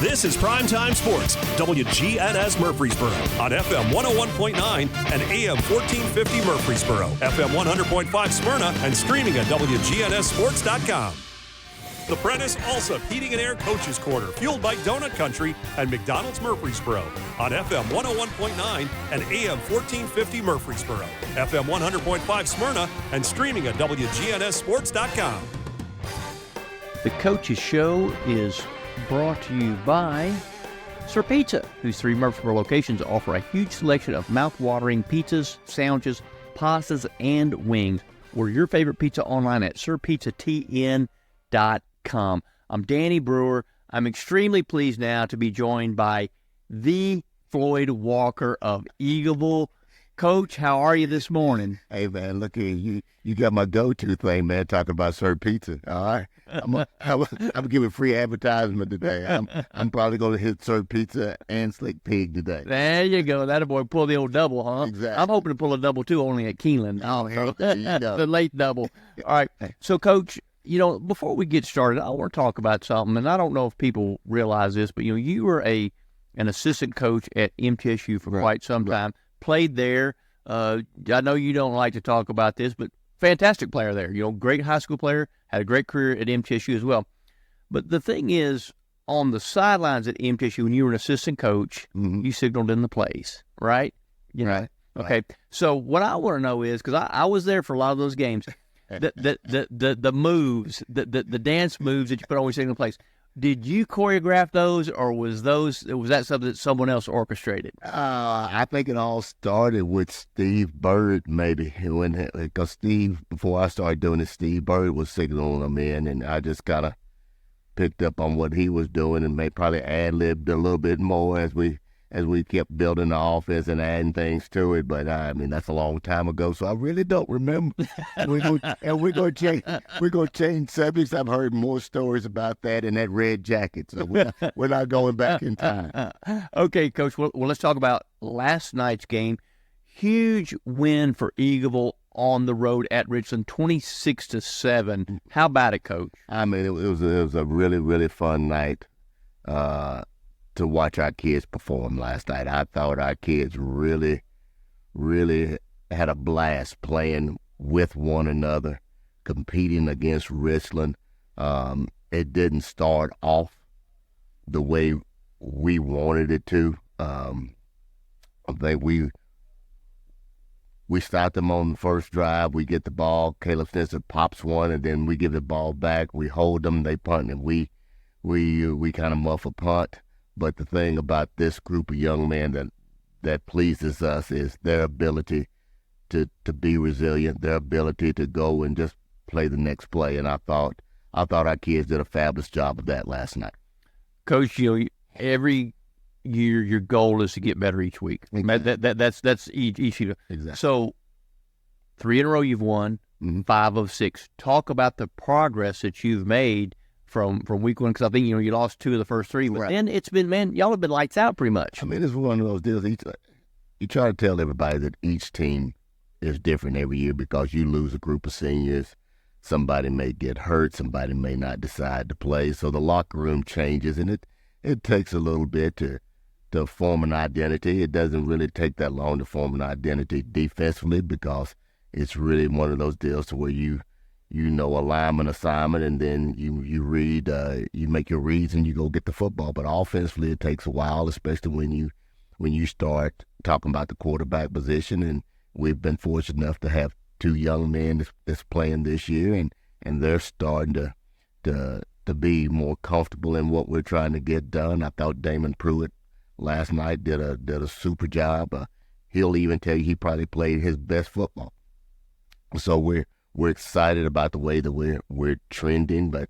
This is Primetime Sports, WGNS Murfreesboro, on FM 101.9 and AM 1450 Murfreesboro, FM 100.5 Smyrna, and streaming at WGNSSports.com. The Prentice Alsop Heating and Air Coaches Corner, fueled by Donut Country and McDonald's Murfreesboro, on FM 101.9 and AM 1450 Murfreesboro, FM 100.5 Smyrna, and streaming at WGNSSports.com. The Coach's Show is brought to you by Sir Pizza, whose 3 Murfreesboro locations offer a huge selection of mouth-watering pizzas, sandwiches, pastas, and wings. Order your favorite pizza online at sirpizzatn.com. I'm Danny Brewer. I'm extremely pleased now to be joined by the Floyd Walker of Eagleville. Coach, how are you this morning? Hey, man, look here. You got my go-to thing, man, talking about Sir Pizza. All right? I'm giving free advertisement today. I'm probably going to hit Sir Pizza and Slick Pig today. There you go. That boy pull the old double, huh? Exactly. I'm hoping to pull a double, too, only at Keeneland. Oh, hell, you know. The late double. All right. So, Coach, you know, before we get started, I want to talk about something, and I don't know if people realize this, but, you know, you were an assistant coach at MTSU for quite some time, played there. I know you don't like to talk about this, but fantastic player there. You know, great high school player, had a great career at MTSU as well. But the thing is, on the sidelines at MTSU, when you were an assistant coach, you signaled in the plays, right? You know, Right. Okay. So what I want to know is, because I was there for a lot of those games, the moves, the dance moves that you put on when you signal plays. Did you choreograph those, or was that something that someone else orchestrated? I think it all started with Steve Bird, maybe. Because Steve, before I started doing it, Steve Bird was signaling them in, and I just kind of picked up on what he was doing and probably ad-libbed a little bit more as we kept building the offense and adding things to it. But I mean, that's a long time ago, so I really don't remember. We're gonna change subjects. I've heard more stories about that in that red jacket, so we're not going back in time. Okay, Coach. Well, let's talk about last night's game. Huge win for Eagleville on the road at Richland, 26-7. How about it, Coach? I mean, it was a really, really fun night to watch our kids perform last night. I thought our kids really, really had a blast playing with one another, competing against Richland. It didn't start off the way we wanted it to. I think we stopped them on the first drive. We get the ball. Caleb Stinson pops one, and then we give the ball back. We hold them. They punt, and we kind of muff a punt. But the thing about this group of young men that pleases us is their ability to be resilient, their ability to go and just play the next play. And I thought our kids did a fabulous job of that last night. Coach, you know, every year your goal is to get better each week. Exactly. That's each year. Exactly. So 3 in a row you've won, 5 of 6. Talk about the progress that you've made from week 1, because I think, you know, you lost 2 of the first 3, but then it's been, man, y'all have been lights out pretty much. I mean, it's one of those deals. You try to tell everybody that each team is different every year because you lose a group of seniors. Somebody may get hurt. Somebody may not decide to play. So the locker room changes, and it takes a little bit to form an identity. It doesn't really take that long to form an identity defensively because it's really one of those deals to where you know alignment, assignment, and then you read, you make your reads and you go get the football. But offensively, it takes a while, especially when you start talking about the quarterback position. And we've been fortunate enough to have 2 young men that's playing this year, and they're starting to be more comfortable in what we're trying to get done. I thought Damon Pruitt last night did a super job. He'll even tell you he probably played his best football. So we're excited about the way that we're trending, but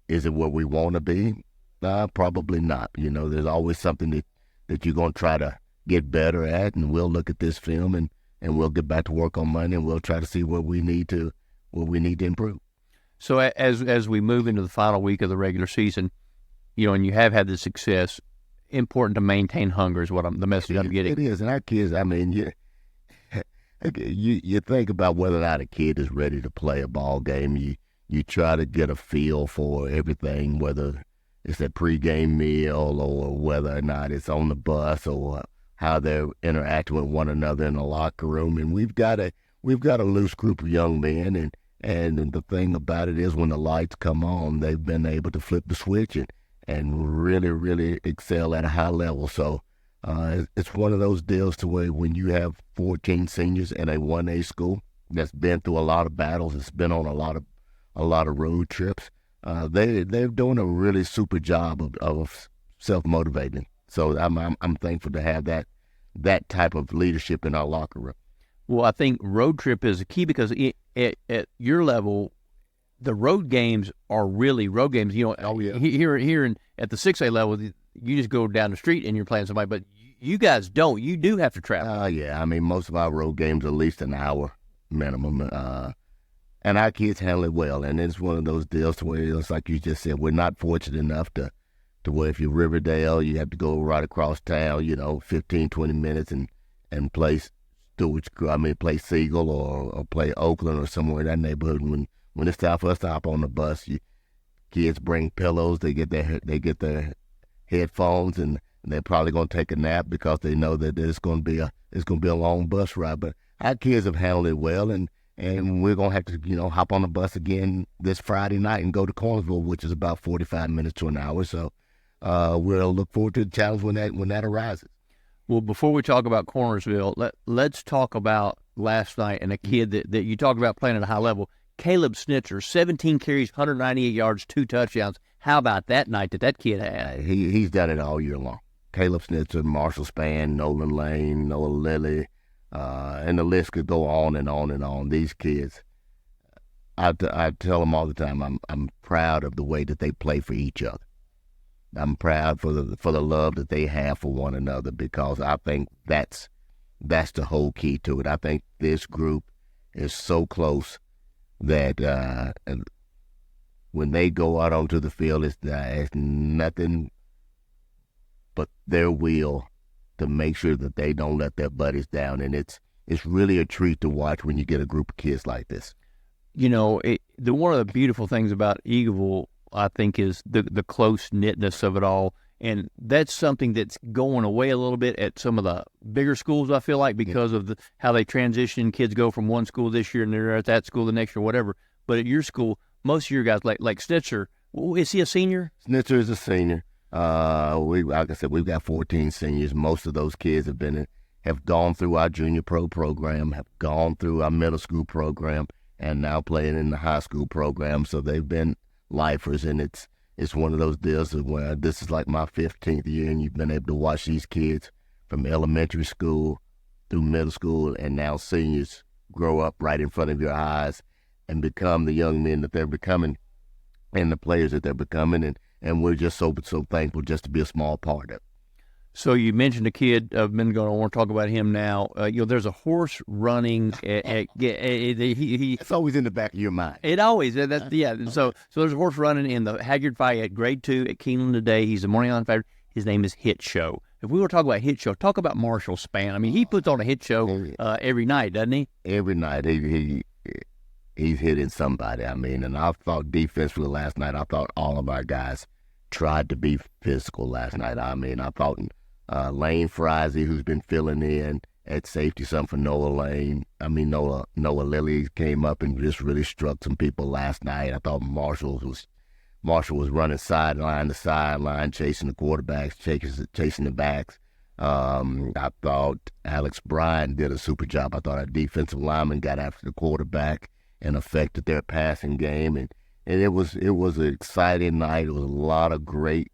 is it what we want to be? Probably not. You know, there's always something that you're going to try to get better at, and we'll look at this film and we'll get back to work on Monday, and we'll try to see what we need to improve. So as we move into the final week of the regular season, you know, and you have had the success, important to maintain hunger is the message I'm getting. It is, and our kids, I mean, you think about whether or not a kid is ready to play a ball game. You try to get a feel for everything, whether it's a pregame meal or whether or not it's on the bus or how they're interacting with one another in the locker room. And we've got a loose group of young men, and the thing about it is when the lights come on, they've been able to flip the switch and really, really excel at a high level. So it's one of those deals to where when you have 14 seniors in a 1A school that's been through a lot of battles, it's been on a lot of road trips, they're doing a really super job of self-motivating. So I'm thankful to have that type of leadership in our locker room. Well, I think road trip is a key because at your level, the road games are really road games. You know, oh, yeah. Here at the 6A level, you just go down the street and you're playing somebody, but you guys don't. You do have to travel. Yeah. I mean, most of our road games are at least an hour minimum, and our kids handle it well. And it's one of those deals to where it's like you just said, we're not fortunate enough to where if you're Riverdale, you have to go right across town, 15, 20 minutes and play play Siegel or play Oakland or somewhere in that neighborhood. When it's time for us to hop on the bus, kids bring pillows, they get their headphones, and they're probably going to take a nap because they know that it's going to be a long bus ride. But our kids have handled it well, and we're going to have to hop on the bus again this Friday night and go to Cornersville, which is about 45 minutes to an hour. So we'll look forward to the challenge when that arises. Well, before we talk about Cornersville, let's talk about last night and a kid that you talked about playing at a high level. Caleb Snitzer, 17 carries, 198 yards, 2 touchdowns. How about that night that kid had? He's done it all year long. Caleb Snitzer, Marshall Spann, Nolan Lane, Noah Lilly, and the list could go on and on and on. These kids, I tell them all the time, I'm proud of the way that they play for each other. I'm proud for the love that they have for one another, because I think that's the whole key to it. I think this group is so close that when they go out onto the field, it's nothing but their will to make sure that they don't let their buddies down. And it's really a treat to watch when you get a group of kids like this. One of the beautiful things about Eagleville, I think, is the close-knitness of it all. And that's something that's going away a little bit at some of the bigger schools, I feel like, because of how they transition. Kids go from one school this year and they're at that school the next year, whatever. But at your school, most of your guys, like Snitzer, is he a senior? Snitzer is a senior. Like I said, we've got 14 seniors. Most of those kids have gone through our junior pro program, have gone through our middle school program, and now playing in the high school program. So they've been lifers, and it's one of those deals where this is like my 15th year, and you've been able to watch these kids from elementary school through middle school and now seniors grow up right in front of your eyes and become the young men that they're becoming and the players that they're becoming, and we're just so thankful just to be a small part of it. So you mentioned a kid a minute ago. I want to talk about him now. There's a horse running. It's always in the back of your mind. It always. So there's a horse running in the Haggard fight at grade 2 at Keeneland today. He's the morning line favorite. His name is Hit Show. If we were to talk about Hit Show, talk about Marshall Spann. I mean, he puts on a hit show every night, doesn't he? Every night. He's hitting somebody. I mean, and I thought defensively last night, I thought all of our guys tried to be physical last night. I mean, I thought Lane Frizy, who's been filling in at safety, something for Noah Lane. I mean, Noah Lilly came up and just really struck some people last night. I thought Marshall was running sideline to sideline, chasing the quarterbacks, chasing the backs. I thought Alex Bryan did a super job. I thought our defensive lineman got after the quarterback and affected their passing game, and it was an exciting night. It was a lot of great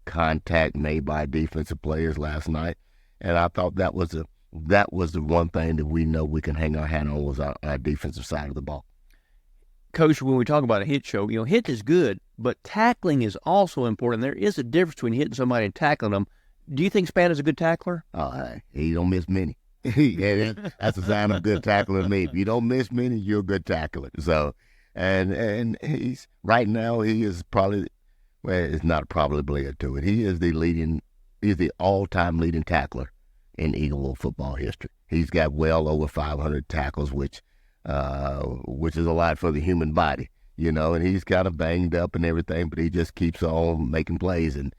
contact made by defensive players last night, and I thought that was the one thing that we know we can hang our hat on was our defensive side of the ball. Coach, when we talk about a hit show, hit is good, but tackling is also important. There is a difference between hitting somebody and tackling them. Do you think Spann is a good tackler? He don't miss many. That's a sign of a good tackler to me. If you don't miss many, you're a good tackler. So, and he's right now he is probably, well, it's not probably to it. He's the all-time leading tackler in Eagleville football history. He's got well over 500 tackles, which is a lot for the human body. and he's kind of banged up and everything, but he just keeps on making plays, and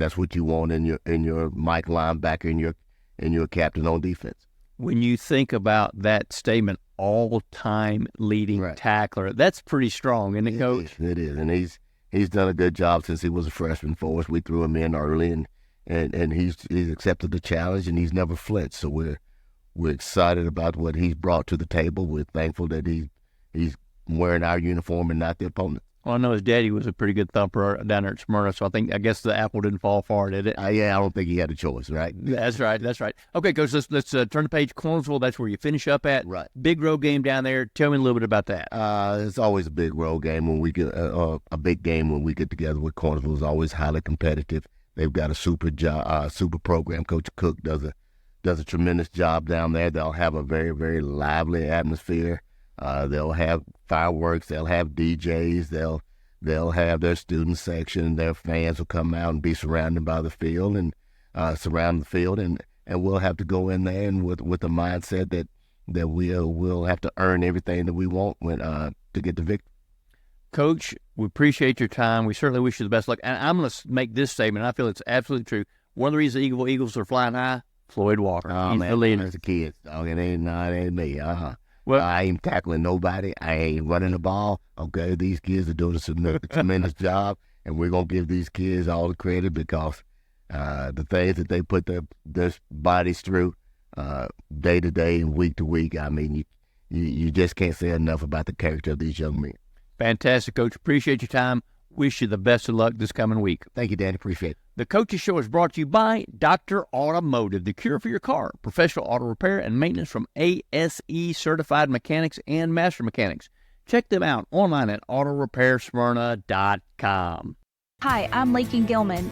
that's what you want in your Mike linebacker and your captain on defense. When you think about that statement, all-time leading tackler, that's pretty strong, isn't it, Coach? It is, and he's done a good job since he was a freshman for us. We threw him in early, and he's accepted the challenge, and he's never flinched. So we're excited about what he's brought to the table. We're thankful that he's wearing our uniform and not the opponent. Well, I know his daddy was a pretty good thumper down there at Smyrna, so I guess the apple didn't fall far, did it? I don't think he had a choice, right? That's right. Okay, Coach, let's turn the page. Cornersville, that's where you finish up at. Right. Big road game down there. Tell me a little bit about that. It's always a big road game when we get a big game when we get together with Cornersville. It's always highly competitive. They've got a super program. Coach Cook does a tremendous job down there. They'll have a very, very lively atmosphere. They'll have fireworks. They'll have DJs. They'll have their student section. Their fans will come out and be surrounded by the field and surround the field, and we'll have to go in there and with the mindset that we'll have to earn everything that we want to get the victory. Coach, we appreciate your time. We certainly wish you the best luck. And I'm going to make this statement. I feel it's absolutely true. One of the reasons the Eagleville Eagles are flying high, Floyd Walker. Oh, he's man, the leader. it's the kids. Dog. It ain't me. Well, I ain't tackling nobody. I ain't running the ball. Okay, these kids are doing a tremendous job, and we're going to give these kids all the credit because the things that they put their bodies through day to day and week to week, I mean, you just can't say enough about the character of these young men. Fantastic, Coach. Appreciate your time. Wish you the best of luck this coming week. Thank you, Danny. Appreciate it. The Coaches Show is brought to you by Dr. Automotive, the cure for your car. Professional auto repair and maintenance from ASE certified mechanics and master mechanics. Check them out online at autorepairsmyrna.com. Hi, I'm Lakin Gilman.